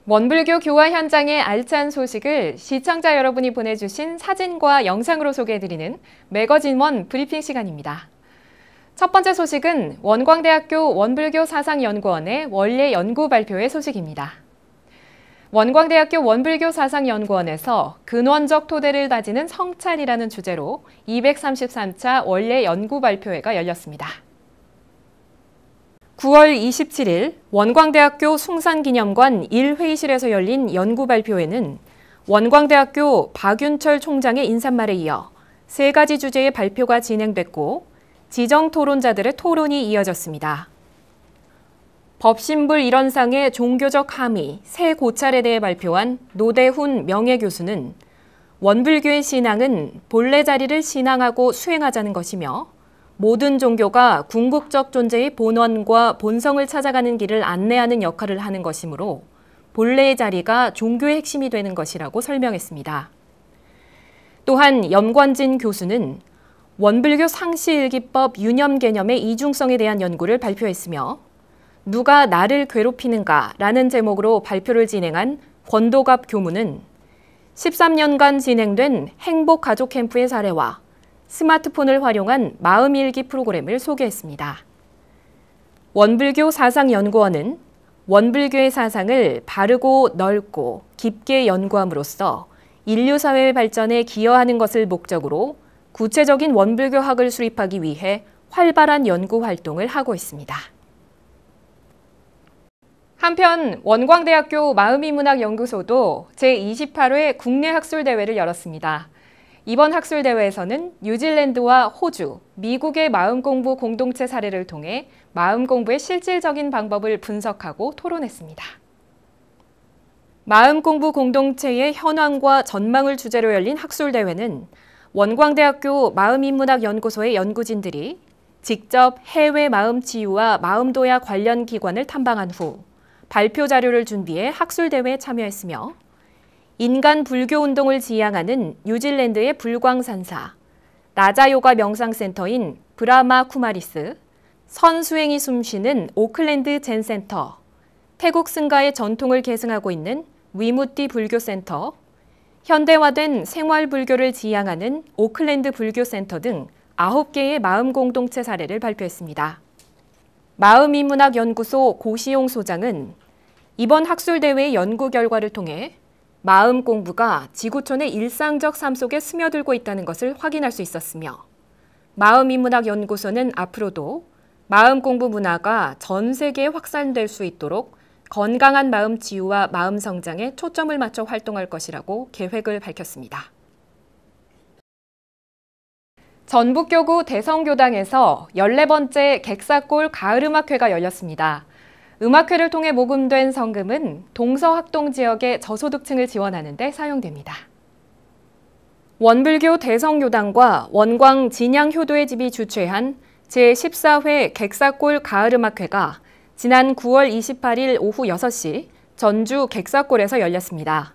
원불교 교화 현장의 알찬 소식을 시청자 여러분이 보내주신 사진과 영상으로 소개해드리는 매거진원 브리핑 시간입니다. 첫 번째 소식은 원광대학교 원불교사상연구원의 원례 연구 발표의 소식입니다. 원광대학교 원불교사상연구원에서 근원적 토대를 다지는 성찰이라는 주제로 233차 원례 연구 발표회가 열렸습니다. 9월 27일 원광대학교 숭산기념관 1회의실에서 열린 연구 발표회는 원광대학교 박윤철 총장의 인사말에 이어 3가지 주제의 발표가 진행됐고 지정 토론자들의 토론이 이어졌습니다. 법신불 일원상의 종교적 함의 3고찰에 대해 발표한 노대훈 명예교수는 원불교의 신앙은 본래 자리를 신앙하고 수행하자는 것이며 모든 종교가 궁극적 존재의 본원과 본성을 찾아가는 길을 안내하는 역할을 하는 것이므로 본래의 자리가 종교의 핵심이 되는 것이라고 설명했습니다. 또한 염관진 교수는 원불교 상시일기법 유념 개념의 이중성에 대한 연구를 발표했으며 누가 나를 괴롭히는가라는 제목으로 발표를 진행한 권도갑 교무는 13년간 진행된 행복가족 캠프의 사례와 스마트폰을 활용한 마음일기 프로그램을 소개했습니다. 원불교 사상연구원은 원불교의 사상을 바르고 넓고 깊게 연구함으로써 인류 사회의 발전에 기여하는 것을 목적으로 구체적인 원불교학을 수립하기 위해 활발한 연구 활동을 하고 있습니다. 한편 원광대학교 마음이문학연구소도 제28회 국내 학술대회를 열었습니다. 이번 학술대회에서는 뉴질랜드와 호주, 미국의 마음공부 공동체 사례를 통해 마음공부의 실질적인 방법을 분석하고 토론했습니다. 마음공부 공동체의 현황과 전망을 주제로 열린 학술대회는 원광대학교 마음인문학연구소의 연구진들이 직접 해외 마음치유와 마음도야 관련 기관을 탐방한 후 발표 자료를 준비해 학술대회에 참여했으며 인간 불교 운동을 지향하는 뉴질랜드의 불광산사, 라자요가 명상센터인 브라마 쿠마리스, 선수행이 숨쉬는 오클랜드 젠센터, 태국 승가의 전통을 계승하고 있는 위무띠 불교센터, 현대화된 생활불교를 지향하는 오클랜드 불교센터 등 9개의 마음 공동체 사례를 발표했습니다. 마음인문학연구소 고시용 소장은 이번 학술대회의 연구 결과를 통해 마음 공부가 지구촌의 일상적 삶 속에 스며들고 있다는 것을 확인할 수 있었으며 마음인문학연구소는 앞으로도 마음 공부 문화가 전 세계에 확산될 수 있도록 건강한 마음 치유와 마음 성장에 초점을 맞춰 활동할 것이라고 계획을 밝혔습니다. 전북교구 대성교당에서 14번째 객사골 가을음악회가 열렸습니다. 음악회를 통해 모금된 성금은 동서학동 지역의 저소득층을 지원하는 데 사용됩니다. 원불교 대성교당과 원광 진양효도의 집이 주최한 제14회 객사골 가을음악회가 지난 9월 28일 오후 6시 전주 객사골에서 열렸습니다.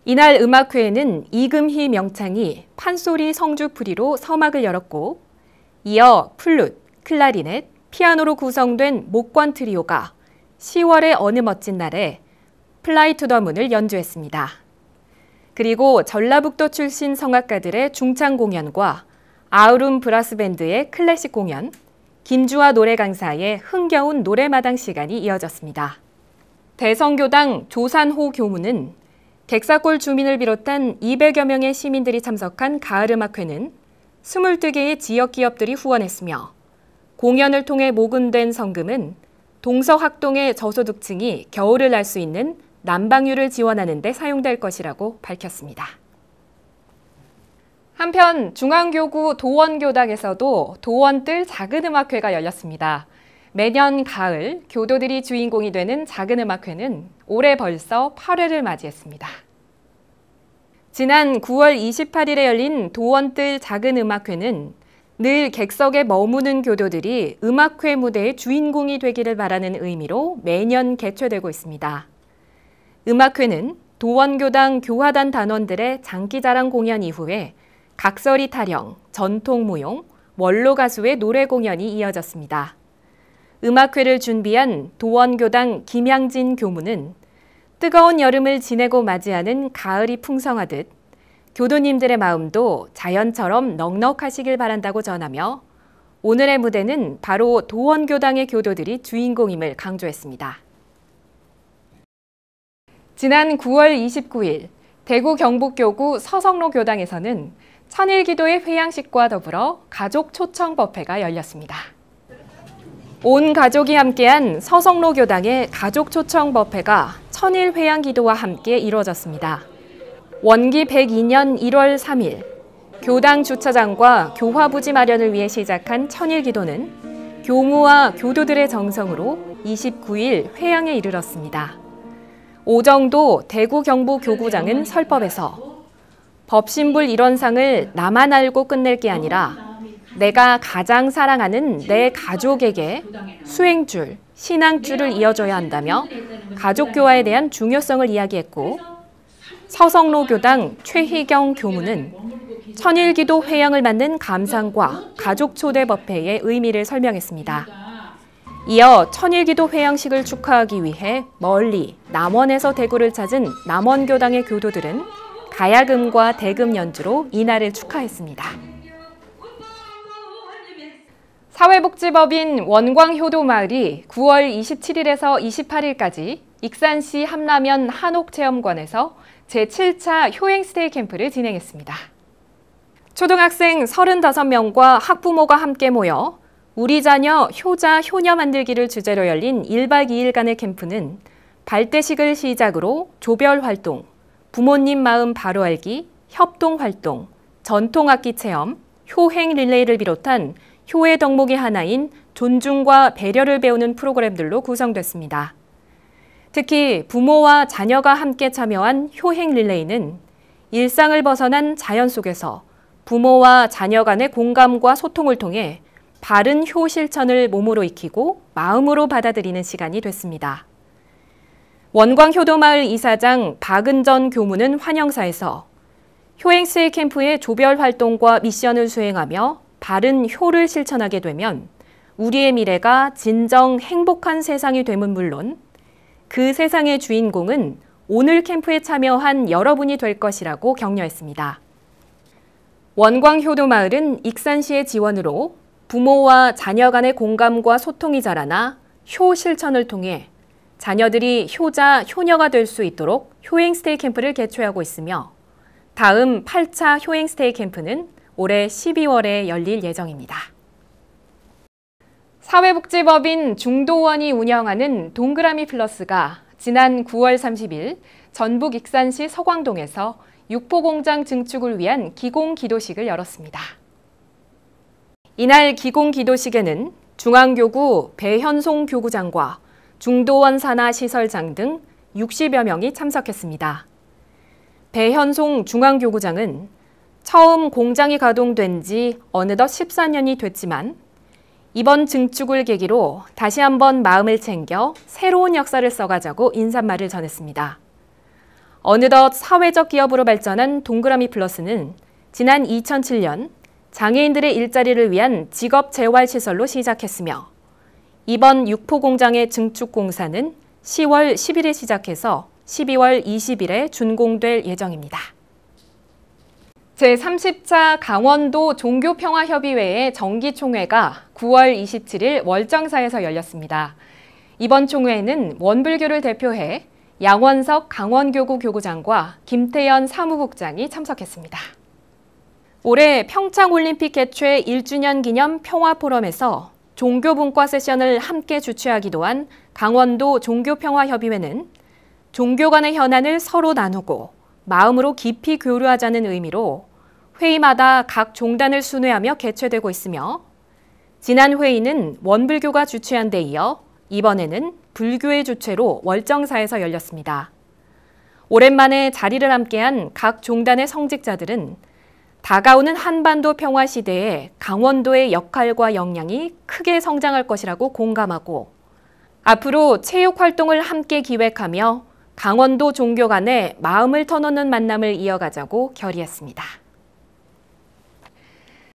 이날 음악회에는 이금희 명창이 판소리 성주풀이로 서막을 열었고 이어 플룻, 클라리넷, 피아노로 구성된 목관 트리오가 10월의 어느 멋진 날에 플라이 투 더 문을 연주했습니다. 그리고 전라북도 출신 성악가들의 중창 공연과 아우름 브라스밴드의 클래식 공연, 김주아 노래 강사의 흥겨운 노래마당 시간이 이어졌습니다. 대성교당 조산호 교무는 객사골 주민을 비롯한 200여 명의 시민들이 참석한 가을음악회는 22개의 지역 기업들이 후원했으며 공연을 통해 모금된 성금은 동서학동의 저소득층이 겨울을 날 수 있는 난방유를 지원하는 데 사용될 것이라고 밝혔습니다. 한편 중앙교구 도원교당에서도 도원뜰 작은음악회가 열렸습니다. 매년 가을 교도들이 주인공이 되는 작은음악회는 올해 벌써 8회를 맞이했습니다. 지난 9월 28일에 열린 도원뜰 작은음악회는 늘 객석에 머무는 교도들이 음악회 무대의 주인공이 되기를 바라는 의미로 매년 개최되고 있습니다. 음악회는 도원교당 교화단 단원들의 장기자랑 공연 이후에 각설이 타령, 전통무용, 원로 가수의 노래 공연이 이어졌습니다. 음악회를 준비한 도원교당 김양진 교무는 뜨거운 여름을 지내고 맞이하는 가을이 풍성하듯 교도님들의 마음도 자연처럼 넉넉하시길 바란다고 전하며 오늘의 무대는 바로 도원교당의 교도들이 주인공임을 강조했습니다. 지난 9월 29일 대구 경북교구 서성로 교당에서는 천일기도의 회양식과 더불어 가족 초청 법회가 열렸습니다. 온 가족이 함께한 서성로 교당의 가족 초청 법회가 천일 회양 기도와 함께 이루어졌습니다. 원기 102년 1월 3일 교당 주차장과 교화부지 마련을 위해 시작한 천일 기도는 교무와 교도들의 정성으로 29일 회양에 이르렀습니다. 오정도 대구 경북 교구장은 설법에서 법신불 일원상을 나만 알고 끝낼 게 아니라 내가 가장 사랑하는 내 가족에게 수행줄, 신앙줄을 이어줘야 한다며 가족교화에 대한 중요성을 이야기했고 서성로 교당 최희경 교무는 천일기도 회양을 맞는 감상과 가족 초대 법회의 의미를 설명했습니다. 이어 천일기도 회양식을 축하하기 위해 멀리 남원에서 대구를 찾은 남원교당의 교도들은 가야금과 대금 연주로 이날을 축하했습니다. 사회복지법인 원광효도마을이 9월 27일에서 28일까지 익산시 함라면 한옥체험관에서 제7차 효행스테이 캠프를 진행했습니다. 초등학생 35명과 학부모가 함께 모여 우리 자녀 효자 효녀 만들기를 주제로 열린 1박 2일간의 캠프는 발대식을 시작으로 조별 활동, 부모님 마음 바로 알기, 협동 활동, 전통악기 체험, 효행 릴레이를 비롯한 효의 덕목의 하나인 존중과 배려를 배우는 프로그램들로 구성됐습니다. 특히 부모와 자녀가 함께 참여한 효행 릴레이는 일상을 벗어난 자연 속에서 부모와 자녀 간의 공감과 소통을 통해 바른 효 실천을 몸으로 익히고 마음으로 받아들이는 시간이 됐습니다. 원광효도마을 이사장 박은전 교무는 환영사에서 효행스테이 캠프의 조별 활동과 미션을 수행하며 바른 효를 실천하게 되면 우리의 미래가 진정 행복한 세상이 됨은 물론 그 세상의 주인공은 오늘 캠프에 참여한 여러분이 될 것이라고 격려했습니다. 원광효도마을은 익산시의 지원으로 부모와 자녀 간의 공감과 소통이 자라나 효 실천을 통해 자녀들이 효자, 효녀가 될 수 있도록 효행스테이 캠프를 개최하고 있으며 다음 8차 효행스테이 캠프는 올해 12월에 열릴 예정입니다. 사회복지법인 중도원이 운영하는 동그라미 플러스가 지난 9월 30일 전북 익산시 서광동에서 육포공장 증축을 위한 기공기도식을 열었습니다. 이날 기공기도식에는 중앙교구 배현송 교구장과 중도원 산하시설장 등 60여 명이 참석했습니다. 배현송 중앙교구장은 처음 공장이 가동된 지 어느덧 14년이 됐지만 이번 증축을 계기로 다시 한번 마음을 챙겨 새로운 역사를 써가자고 인사말을 전했습니다. 어느덧 사회적 기업으로 발전한 동그라미 플러스는 지난 2007년 장애인들의 일자리를 위한 직업 재활 시설로 시작했으며 이번 육포공장의 증축 공사는 10월 10일에 시작해서 12월 20일에 준공될 예정입니다. 제30차 강원도 종교평화협의회의 정기총회가 9월 27일 월정사에서 열렸습니다. 이번 총회에는 원불교를 대표해 양원석 강원교구 교구장과 김태연 사무국장이 참석했습니다. 올해 평창올림픽 개최 1주년 기념 평화포럼에서 종교분과 세션을 함께 주최하기도 한 강원도 종교평화협의회는 종교 간의 현안을 서로 나누고 마음으로 깊이 교류하자는 의미로 회의마다 각 종단을 순회하며 개최되고 있으며 지난 회의는 원불교가 주최한 데 이어 이번에는 불교의 주최로 월정사에서 열렸습니다. 오랜만에 자리를 함께한 각 종단의 성직자들은 다가오는 한반도 평화 시대에 강원도의 역할과 역량이 크게 성장할 것이라고 공감하고 앞으로 체육 활동을 함께 기획하며 강원도 종교 간의 마음을 터놓는 만남을 이어가자고 결의했습니다.